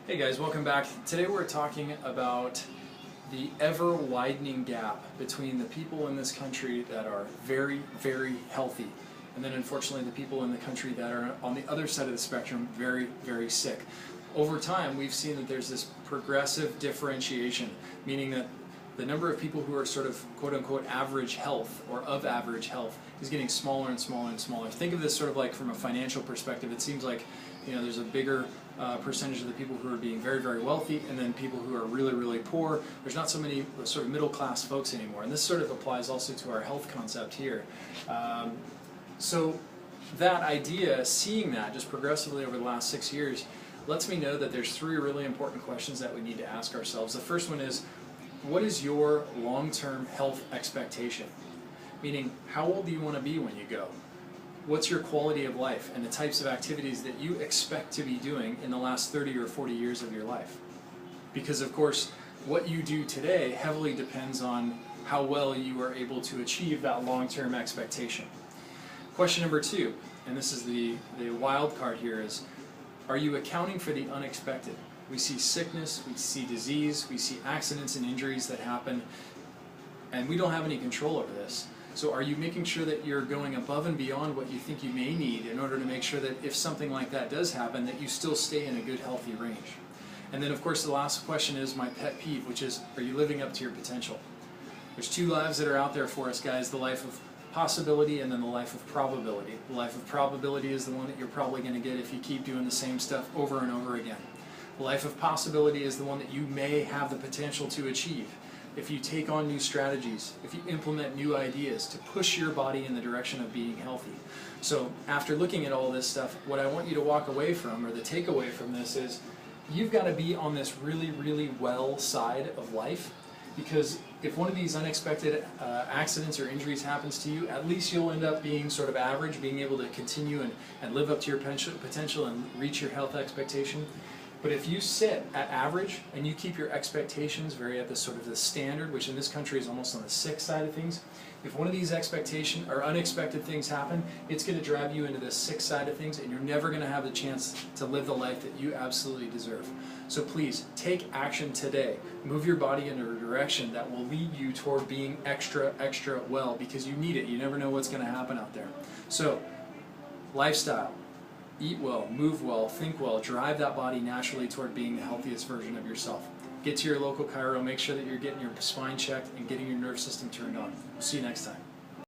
Hey guys, welcome back. Today we're talking about the ever-widening gap between the people in this country that are very, very healthy, and then unfortunately the people in the country that are on the other side of the spectrum, very, very sick. Over time, we've seen that there's this progressive differentiation, meaning that the number of people who are sort of quote-unquote average health or of average health is getting smaller and smaller and smaller. Think of this sort of like from a financial perspective. It seems like there's a bigger percentage of the people who are being very, very wealthy, and then people who are really, really poor. There's not so many sort of middle-class folks anymore, and this sort of applies also to our health concept here. So that idea, seeing that just progressively over the last 6 years, lets me know that there's three really important questions that we need to ask ourselves. The first one is, what is your long-term health expectation? Meaning, how old do you want to be when you go? What's your quality of life and the types of activities that you expect to be doing in the last 30 or 40 years of your life? Because of course, what you do today heavily depends on how well you are able to achieve that long-term expectation. Question number two, and this is the wild card here, is, are you accounting for the unexpected? We see sickness, we see disease, we see accidents and injuries that happen, and we don't have any control over this. So are you making sure that you're going above and beyond what you think you may need in order to make sure that if something like that does happen, that you still stay in a good, healthy range? And then of course the last question is my pet peeve, which is, are you living up to your potential? There's two lives that are out there for us, guys, the life of possibility and then the life of probability. The life of probability is the one that you're probably going to get if you keep doing the same stuff over and over again. The life of possibility is the one that you may have the potential to achieve if you take on new strategies, if you implement new ideas to push your body in the direction of being healthy. So after looking at all this stuff, what I want you to walk away from, or the takeaway from this, is you've got to be on this really, really well side of life, because if one of these unexpected accidents or injuries happens to you, at least you'll end up being sort of average, being able to continue and live up to your potential and reach your health expectation. But if you sit at average and you keep your expectations very at the sort of the standard, which in this country is almost on the sick side of things, if one of these expectation or unexpected things happen, it's going to drive you into the sick side of things, and you're never going to have the chance to live the life that you absolutely deserve. So please, take action today. Move your body in a direction that will lead you toward being extra, extra well, because you need it. You never know what's going to happen out there. So, lifestyle. Eat well, move well, think well, drive that body naturally toward being the healthiest version of yourself. Get to your local chiro, make sure that you're getting your spine checked and getting your nerve system turned on. We'll see you next time.